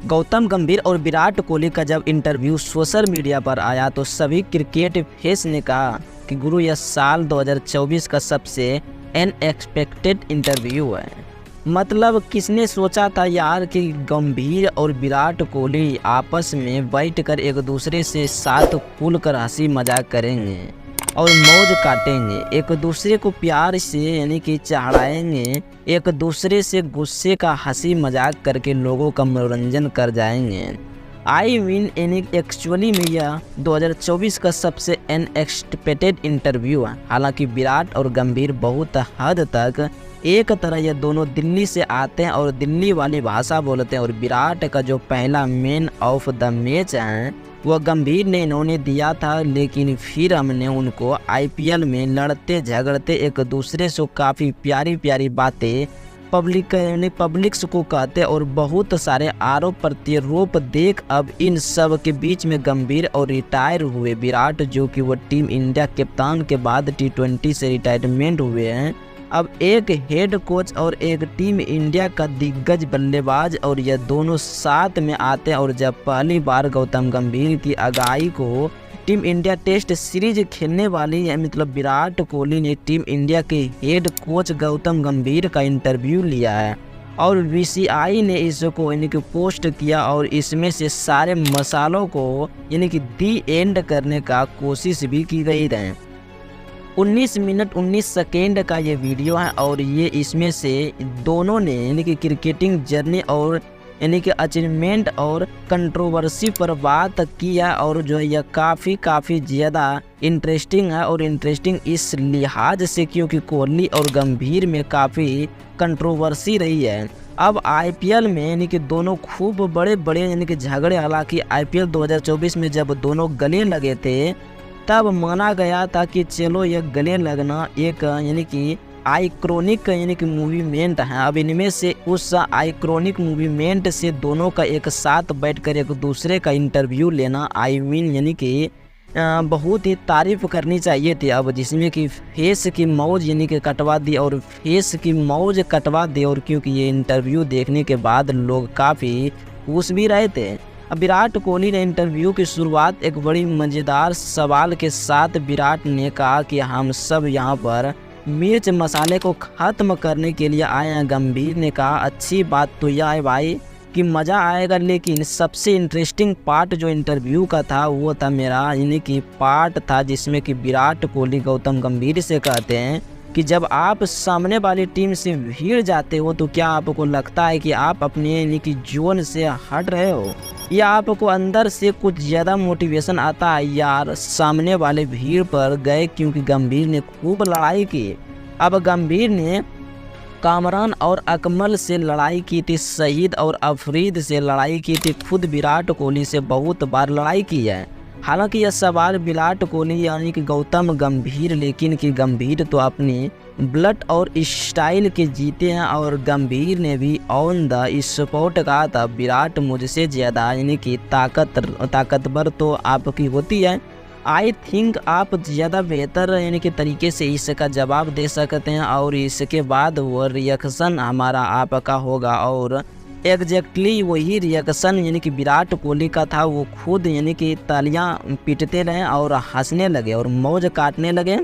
गौतम गंभीर और विराट कोहली का जब इंटरव्यू सोशल मीडिया पर आया तो सभी क्रिकेट फैंस ने कहा कि गुरु यह साल 2024 का सबसे अनएक्सपेक्टेड इंटरव्यू है। मतलब किसने सोचा था यार कि गंभीर और विराट कोहली आपस में बैठकर एक दूसरे से साथ खुलकर हंसी मजाक करेंगे और मौज काटेंगे, एक दूसरे को प्यार से यानी कि चढ़ाएंगे, एक दूसरे से गुस्से का हंसी मजाक करके लोगों का मनोरंजन कर जाएंगे। आई मीन एक्चुअली में यह 2024 का सबसे अनएक्सपेक्टेड इंटरव्यू है। हालांकि विराट और गंभीर बहुत हद तक एक तरह ये दोनों दिल्ली से आते हैं और दिल्ली वाली भाषा बोलते हैं, और विराट का जो पहला मैन ऑफ द मैच है वह गंभीर ने इन्होंने दिया था, लेकिन फिर हमने उनको आईपीएल में लड़ते झगड़ते एक दूसरे से काफ़ी प्यारी प्यारी बातें पब्लिक्स को कहते और बहुत सारे आरोप प्रत्यारोप देख अब इन सब के बीच में गंभीर और रिटायर हुए विराट, जो कि वो टीम इंडिया कप्तान के बाद T20 से रिटायरमेंट हुए हैं, अब एक हेड कोच और एक टीम इंडिया का दिग्गज बल्लेबाज, और यह दोनों साथ में आते हैं। और जब पहली बार गौतम गंभीर की अगुवाई को टीम इंडिया टेस्ट सीरीज खेलने वाली है, मतलब विराट कोहली ने टीम इंडिया के हेड कोच गौतम गंभीर का इंटरव्यू लिया है और बीसीसीआई ने इसको यानी कि पोस्ट किया और इसमें से सारे मसालों को यानी कि दी एंड करने का कोशिश भी की गई है। 19 मिनट 19 सेकेंड का ये वीडियो है और ये इसमें से दोनों ने यानी कि क्रिकेटिंग जर्नी और यानी कि अचीवमेंट और कंट्रोवर्सी पर बात किया, और जो है यह काफ़ी ज़्यादा इंटरेस्टिंग है। और इंटरेस्टिंग इस लिहाज से क्योंकि कोहली और गंभीर में काफ़ी कंट्रोवर्सी रही है। अब आईपीएल में यानी कि दोनों खूब बड़े यानी कि झगड़े, हालांकि आईपीएल 2024 में जब दोनों गले लगे थे तब माना गया था कि चलो यह गले लगना एक यानी कि आइक्रोनिक यानी कि मूवमेंट है। अब इनमें से उस आइक्रोनिक मूवमेंट से दोनों का एक साथ बैठकर एक दूसरे का इंटरव्यू लेना आई मीन यानी कि बहुत ही तारीफ़ करनी चाहिए थी। अब जिसमें कि फेस की मौज यानी कि कटवा दी और फेस की मौज कटवा दी, और क्योंकि ये इंटरव्यू देखने के बाद लोग काफ़ी खुश भी रहे थे। अब विराट कोहली ने इंटरव्यू की शुरुआत एक बड़ी मज़ेदार सवाल के साथ विराट ने कहा कि हम सब यहाँ पर मिर्च मसाले को ख़त्म करने के लिए आए हैं। गंभीर ने कहा अच्छी बात तो यह है भाई कि मज़ा आएगा, लेकिन सबसे इंटरेस्टिंग पार्ट जो इंटरव्यू का था वो था मेरा यानी कि पार्ट था जिसमें कि विराट कोहली गौतम गंभीर से कहते हैं कि जब आप सामने वाली टीम से भिड़ जाते हो तो क्या आपको लगता है कि आप अपने यानी कि जोन से हट रहे हो, या आपको अंदर से कुछ ज़्यादा मोटिवेशन आता है यार सामने वाले भीड़ पर गए, क्योंकि गंभीर ने खूब लड़ाई की। अब गंभीर ने कामरान और अकमल से लड़ाई की थी, शहीद और अफरीद से लड़ाई की थी, खुद विराट कोहली से बहुत बार लड़ाई की है। हालांकि यह सवाल विराट कोहली यानी कि गौतम गंभीर, लेकिन कि गंभीर तो अपनी ब्लड और स्टाइल के जीते हैं, और गंभीर ने भी ऑन द स्पॉट कहा था विराट मुझसे ज़्यादा यानी कि ताकतवर तो आपकी होती है, आई थिंक आप ज़्यादा बेहतर यानी कि तरीके से इसका जवाब दे सकते हैं, और इसके बाद वो रिएक्शन हमारा आपका होगा। और एग्जैक्टली वही रिएक्शन यानी कि विराट कोहली का था, वो खुद यानी कि तालियां पीटते रहे और हंसने लगे और मौज काटने लगे,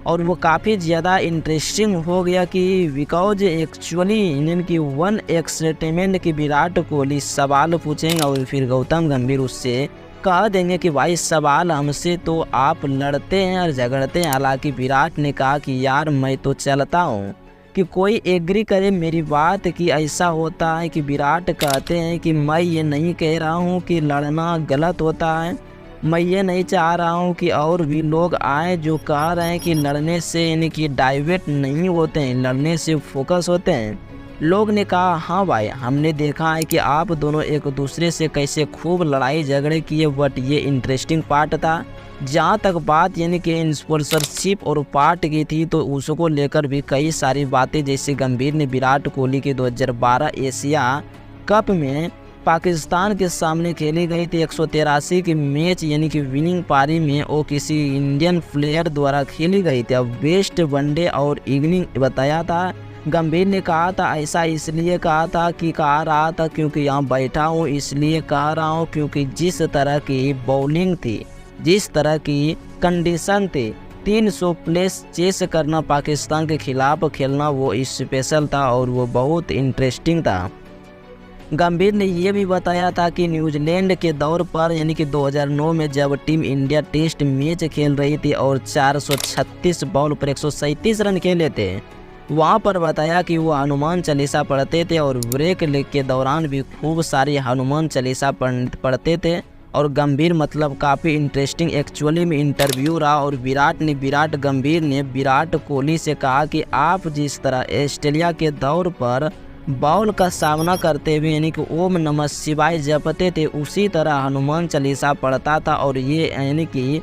और वो काफ़ी ज़्यादा इंटरेस्टिंग हो गया कि बिकॉज एक्चुअली यानी कि वन एक्साइटमेंट कि विराट कोहली सवाल पूछेंगे और फिर गौतम गंभीर उससे कह देंगे कि भाई सवाल हमसे तो आप लड़ते हैं और झगड़ते हैं। हालांकि विराट ने कहा कि यार मैं तो चलता हूँ कि कोई एग्री करे मेरी बात कि ऐसा होता है कि विराट कहते हैं कि मैं ये नहीं कह रहा हूँ कि लड़ना गलत होता है, मैं ये नहीं चाह रहा हूँ कि और भी लोग आए जो कह रहे हैं कि लड़ने से यानी कि डाइवर्ट नहीं होते हैं, लड़ने से फोकस होते हैं। लोग ने कहा हाँ भाई हमने देखा है कि आप दोनों एक दूसरे से कैसे खूब लड़ाई झगड़े किए, बट ये इंटरेस्टिंग पार्ट था। जहाँ तक बात यानी कि स्पॉन्सरशिप और पार्ट की थी तो उसको लेकर भी कई सारी बातें, जैसे गंभीर ने विराट कोहली के 2012 एशिया कप में पाकिस्तान के सामने खेली गई थी 183 की मैच यानी कि विनिंग पारी में वो किसी इंडियन प्लेयर द्वारा खेली गई थी। अब बेस्ट वनडे और इनिंग बताया था गंभीर ने कहा था ऐसा इसलिए कहा रहा था क्योंकि यहाँ बैठा हूँ, इसलिए कह रहा हूँ क्योंकि जिस तरह की बॉलिंग थी, जिस तरह की कंडीशन थी, 300 प्लस चेस करना, पाकिस्तान के खिलाफ खेलना, वो स्पेशल था और वो बहुत इंटरेस्टिंग था। गंभीर ने यह भी बताया था कि न्यूजीलैंड के दौर पर यानी कि 2009 में जब टीम इंडिया टेस्ट मैच खेल रही थी और 436 बॉल पर 137 रन खेले थे, वहाँ पर बताया कि वो हनुमान चालीसा पढ़ते थे और ब्रेक के दौरान भी खूब सारी हनुमान चालीसा पढ़ते थे। और गंभीर मतलब काफ़ी इंटरेस्टिंग एक्चुअली में इंटरव्यू रहा। और गंभीर ने विराट कोहली से कहा कि आप जिस तरह ऑस्ट्रेलिया के दौर पर बॉल का सामना करते हुए यानी कि ओम नमः शिवाय जपते थे, उसी तरह हनुमान चालीसा पढ़ता था और ये यानी कि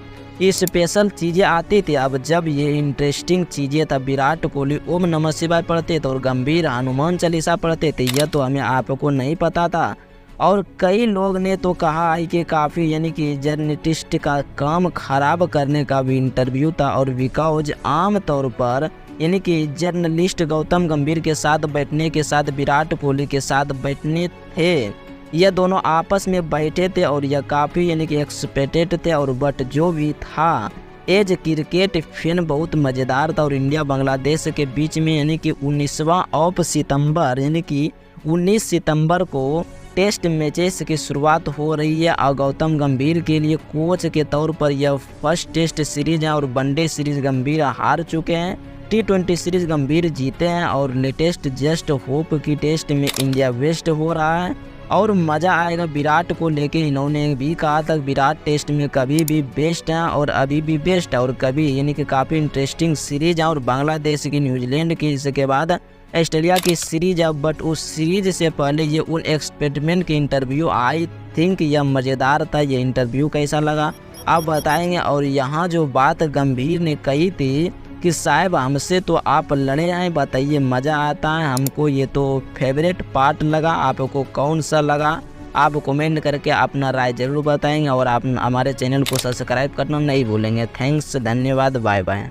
स्पेशल चीज़ें आती थी। अब जब ये इंटरेस्टिंग चीज़ें था, विराट कोहली ओम नमः शिवाय पढ़ते थे और गंभीर हनुमान चालीसा पढ़ते थे, यह तो हमें आपको नहीं पता था। और कई लोग ने तो कहा है कि काफ़ी यानी कि जर्नलिस्ट का काम खराब करने का भी इंटरव्यू था। और बिकॉज आम तौर पर यानी कि जर्नलिस्ट गौतम गंभीर के साथ बैठने के साथ विराट कोहली के साथ बैठने थे, यह दोनों आपस में बैठे थे और यह काफ़ी यानी कि एक्सपेक्टेड थे। और बट जो भी था एज क्रिकेट फैन बहुत मज़ेदार था। और इंडिया बांग्लादेश के बीच में यानी कि 19 सितंबर यानी कि 19 सितंबर को टेस्ट मैचेस की शुरुआत हो रही है। और गौतम गंभीर के लिए कोच के तौर पर यह फर्स्ट टेस्ट सीरीज है और वनडे सीरीज गंभीर हार चुके हैं, T20 सीरीज गंभीर जीते हैं और लेटेस्ट जस्ट होप की टेस्ट में इंडिया वेस्ट हो रहा है। और मज़ा आएगा विराट को लेके। इन्होंने भी कहा था विराट टेस्ट में कभी भी बेस्ट है और अभी भी बेस्ट है और कभी यानी कि काफ़ी इंटरेस्टिंग सीरीज है। और बांग्लादेश की न्यूजीलैंड की, इसके बाद ऑस्ट्रेलिया की सीरीज है। बट उस सीरीज से पहले ये उन एक्सपेरिमेंट की इंटरव्यू आई थिंक यह मज़ेदार था। ये इंटरव्यू कैसा लगा आप बताएंगे। और यहाँ जो बात गंभीर ने कही थी कि साहब हमसे तो आप लड़े आए, बताइए मज़ा आता है हमको, ये तो फेवरेट पार्ट लगा। आपको कौन सा लगा आप कमेंट करके अपना राय ज़रूर बताएंगे और आप हमारे चैनल को सब्सक्राइब करना नहीं भूलेंगे। थैंक्स, धन्यवाद, बाय बाय।